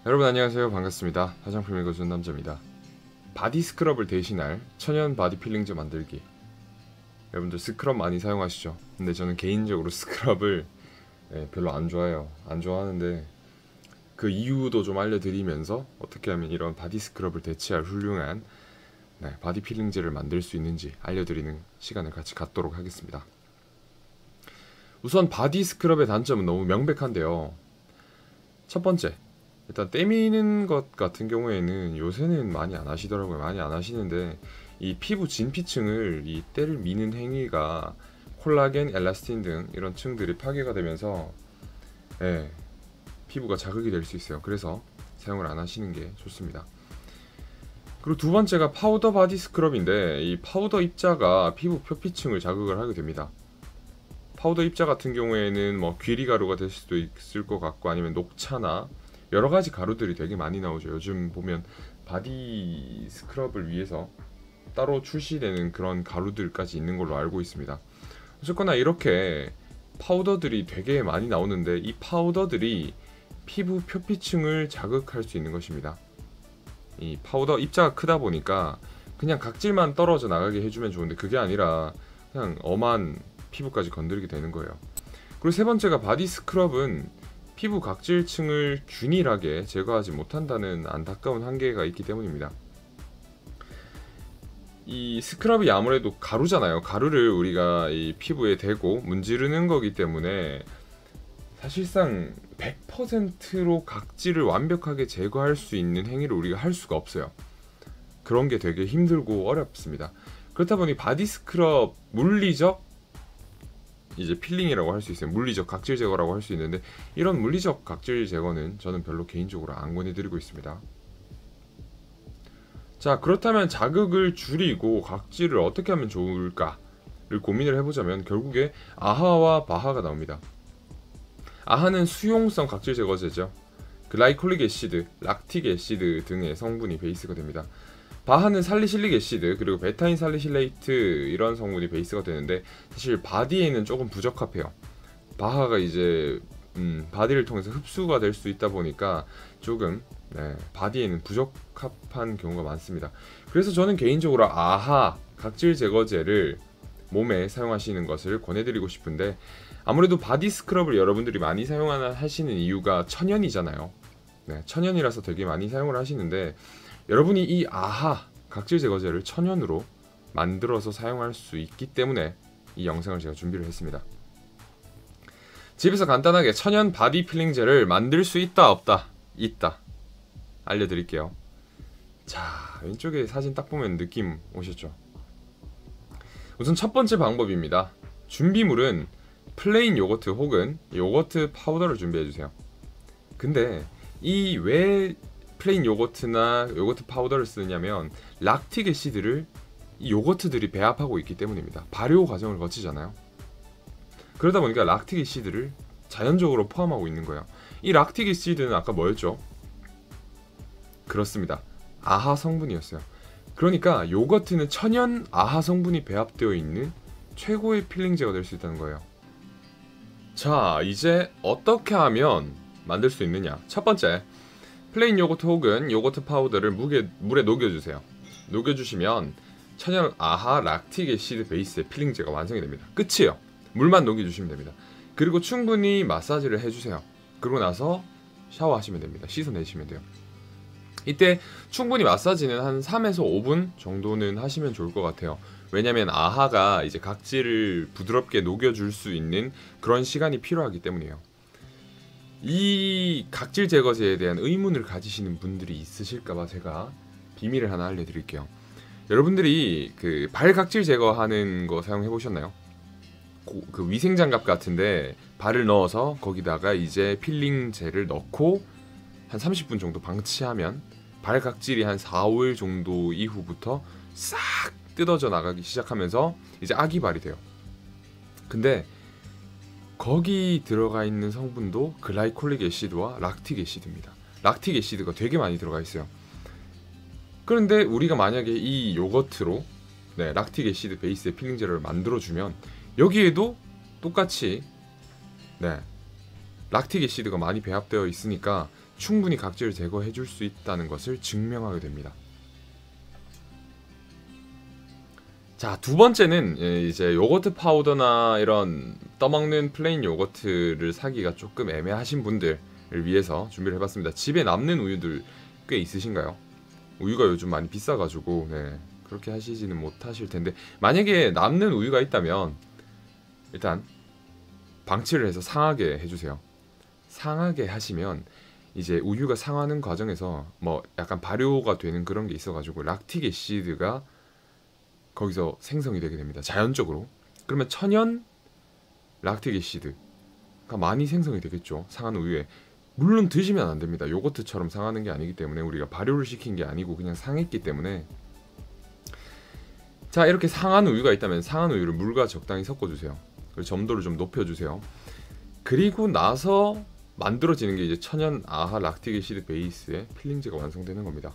여러분 안녕하세요. 반갑습니다. 화장품 읽어주는 남자입니다. 바디 스크럽을 대신할 천연 바디 필링제 만들기. 여러분들 스크럽 많이 사용하시죠? 근데 저는 개인적으로 스크럽을 별로 안 좋아해요. 안 좋아하는데 그 이유도 좀 알려드리면서 어떻게 하면 이런 바디 스크럽을 대체할 훌륭한 바디 필링제를 만들 수 있는지 알려드리는 시간을 같이 갖도록 하겠습니다. 우선 바디 스크럽의 단점은 너무 명백한데요. 첫 번째, 일단 때미는 것 같은 경우에는 요새는 많이 안 하시더라고요. 많이 안 하시는데 이 피부 진피층을 이 때를 미는 행위가 콜라겐, 엘라스틴 등 이런 층들이 파괴가 되면서 피부가 자극이 될 수 있어요. 그래서 사용을 안 하시는 게 좋습니다. 그리고 두 번째가 파우더 바디 스크럽인데 이 파우더 입자가 피부 표피층을 자극을 하게 됩니다. 파우더 입자 같은 경우에는 뭐 귀리 가루가 될 수도 있을 것 같고 아니면 녹차나 여러 가지 가루들이 되게 많이 나오죠. 요즘 보면 바디 스크럽을 위해서 따로 출시되는 그런 가루들까지 있는 걸로 알고 있습니다. 어쨌거나 이렇게 파우더들이 되게 많이 나오는데 이 파우더들이 피부 표피층을 자극할 수 있는 것입니다. 이 파우더 입자가 크다 보니까 그냥 각질만 떨어져 나가게 해주면 좋은데 그게 아니라 그냥 엄한 피부까지 건드리게 되는 거예요. 그리고 세 번째가 바디 스크럽은 피부 각질층을 균일하게 제거하지 못한다는 안타까운 한계가 있기 때문입니다. 이 스크럽이 아무래도 가루잖아요. 가루를 우리가 이 피부에 대고 문지르는 거기 때문에 사실상 100%로 각질을 완벽하게 제거할 수 있는 행위를 우리가 할 수가 없어요. 그런 게 되게 힘들고 어렵습니다. 그렇다 보니 바디 스크럽 물리적 이제 필링이라고 할 수 있어요. 물리적 각질 제거라고 할 수 있는데 이런 물리적 각질 제거는 저는 별로 개인적으로 안 권해드리고 있습니다. 자, 그렇다면 자극을 줄이고 각질을 어떻게 하면 좋을까를 고민을 해보자면 결국에 아하와 바하가 나옵니다. 아하는 수용성 각질 제거제죠. 글라이콜릭 애시드, 락틱 애시드 등의 성분이 베이스가 됩니다. 바하는 살리실릭 애시드 그리고 베타인 살리실레이트 이런 성분이 베이스가 되는데 사실 바디에는 조금 부적합해요. 바하가 이제 바디를 통해서 흡수가 될 수 있다 보니까 조금 바디에는 부적합한 경우가 많습니다. 그래서 저는 개인적으로 아하 각질 제거제를 몸에 사용하시는 것을 권해드리고 싶은데 아무래도 바디 스크럽을 여러분들이 많이 사용하시는 이유가 천연이잖아요. 천연이라서 되게 많이 사용을 하시는데 여러분이 이 아하 각질 제거제를 천연으로 만들어서 사용할 수 있기 때문에 이 영상을 제가 준비를 했습니다. 집에서 간단하게 천연 바디 필링제를 만들 수 있다 없다? 있다. 알려드릴게요. 자, 왼쪽에 사진 딱 보면 느낌 오셨죠? 우선 첫 번째 방법입니다. 준비물은 플레인 요거트 혹은 요거트 파우더를 준비해주세요. 근데 이 왜 플레인 요거트나 요거트 파우더를 쓰느냐면 락틱 애시드를 이 요거트들이 배합하고 있기 때문입니다. 발효 과정을 거치잖아요. 그러다 보니까 락틱 애시드를 자연적으로 포함하고 있는 거예요. 이 락틱 애시드는 아까 뭐였죠? 그렇습니다. 아하 성분이었어요. 그러니까 요거트는 천연 아하 성분이 배합되어 있는 최고의 필링제가 될 수 있다는 거예요. 자, 이제 어떻게 하면 만들 수 있느냐? 첫 번째, 플레인 요거트 혹은 요거트 파우더를 물에 녹여주세요. 녹여주시면 천연 아하 락틱 애시드 베이스의 필링제가 완성이 됩니다. 끝이에요. 물만 녹여주시면 됩니다. 그리고 충분히 마사지를 해주세요. 그러고 나서 샤워하시면 됩니다. 씻어내시면 돼요. 이때 충분히 마사지는 한 3에서 5분 정도는 하시면 좋을 것 같아요. 왜냐면 아하가 이제 각질을 부드럽게 녹여줄 수 있는 그런 시간이 필요하기 때문이에요. 이 각질 제거제에 대한 의문을 가지시는 분들이 있으실까봐 제가 비밀을 하나 알려드릴게요. 여러분들이 그 발 각질 제거하는 거 사용해 보셨나요? 그 위생장갑 같은데 발을 넣어서 거기다가 이제 필링제를 넣고 한 30분 정도 방치하면 발 각질이 한 4, 5일 정도 이후부터 싹 뜯어져 나가기 시작하면서 이제 아기 발이 돼요. 근데 거기 들어가 있는 성분도 글라이콜릭 애시드와 락틱 애시드입니다. 락틱 애시드가 되게 많이 들어가 있어요. 그런데 우리가 만약에 이 요거트로 락틱 애시드 베이스의 필링제를 만들어주면 여기에도 똑같이 락틱 애시드가 많이 배합되어 있으니까 충분히 각질을 제거해 줄 수 있다는 것을 증명하게 됩니다. 자, 두 번째는 이제 요거트 파우더나 이런 떠먹는 플레인 요거트를 사기가 조금 애매하신 분들을 위해서 준비를 해봤습니다. 집에 남는 우유들 꽤 있으신가요? 우유가 요즘 많이 비싸가지고 그렇게 하시지는 못하실 텐데, 만약에 남는 우유가 있다면 일단 방치를 해서 상하게 해주세요. 상하게 하시면 이제 우유가 상하는 과정에서 뭐 약간 발효가 되는 그런 게 있어가지고 락틱 애시드가 거기서 생성이 되게 됩니다. 자연적으로. 그러면 천연 락틱 애시드가 많이 생성이 되겠죠. 상한 우유에. 물론 드시면 안 됩니다. 요거트처럼 상하는 게 아니기 때문에, 우리가 발효를 시킨 게 아니고 그냥 상했기 때문에. 자, 이렇게 상한 우유가 있다면 상한 우유를 물과 적당히 섞어주세요. 그리고 점도를 좀 높여주세요. 그리고 나서 만들어지는 게 이제 천연 아하 락틱 애시드 베이스의 필링제가 완성되는 겁니다.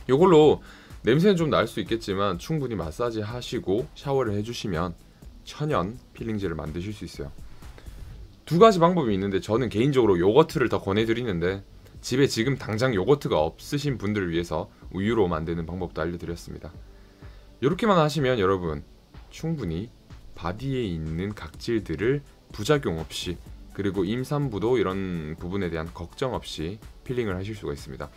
요걸로 냄새는 좀 날 수 있겠지만 충분히 마사지 하시고 샤워를 해주시면 천연 필링제를 만드실 수 있어요. 두 가지 방법이 있는데, 저는 개인적으로 요거트를 더 권해드리는데, 집에 지금 당장 요거트가 없으신 분들을 위해서 우유로 만드는 방법도 알려드렸습니다. 이렇게만 하시면 여러분 충분히 바디에 있는 각질들을 부작용 없이, 그리고 임산부도 이런 부분에 대한 걱정 없이 필링을 하실 수가 있습니다.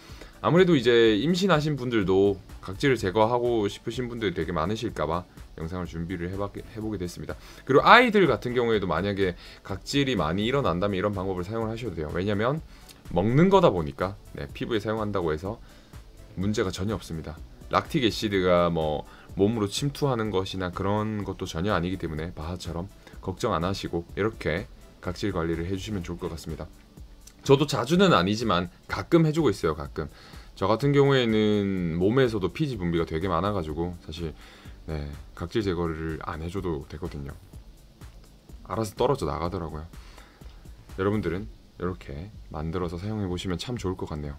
아무래도 이제 임신하신 분들도 각질을 제거하고 싶으신 분들이 되게 많으실까봐 영상을 준비를 해보게 됐습니다. 그리고 아이들 같은 경우에도 만약에 각질이 많이 일어난다면 이런 방법을 사용을 하셔도 돼요. 왜냐면 먹는 거다 보니까 피부에 사용한다고 해서 문제가 전혀 없습니다. 락틱 애시드가 뭐 몸으로 침투하는 것이나 그런 것도 전혀 아니기 때문에 바하처럼 걱정 안 하시고 이렇게 각질 관리를 해주시면 좋을 것 같습니다. 저도 자주는 아니지만 가끔 해주고 있어요. 가끔. 저 같은 경우에는 몸에서도 피지 분비가 되게 많아가지고 사실 각질 제거를 안 해줘도 되거든요. 알아서 떨어져 나가더라고요. 여러분들은 이렇게 만들어서 사용해 보시면 참 좋을 것 같네요.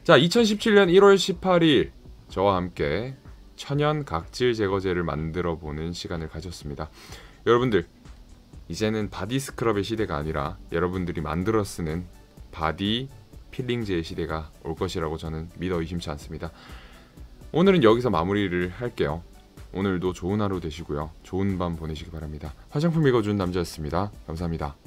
자, 2017년 1월 18일 저와 함께 천연 각질 제거제를 만들어 보는 시간을 가졌습니다. 여러분들, 이제는 바디 스크럽의 시대가 아니라 여러분들이 만들어 쓰는 바디 필링제의 시대가 올 것이라고 저는 믿어 의심치 않습니다. 오늘은 여기서 마무리를 할게요. 오늘도 좋은 하루 되시고요. 좋은 밤 보내시기 바랍니다. 화장품 읽어준 남자였습니다. 감사합니다.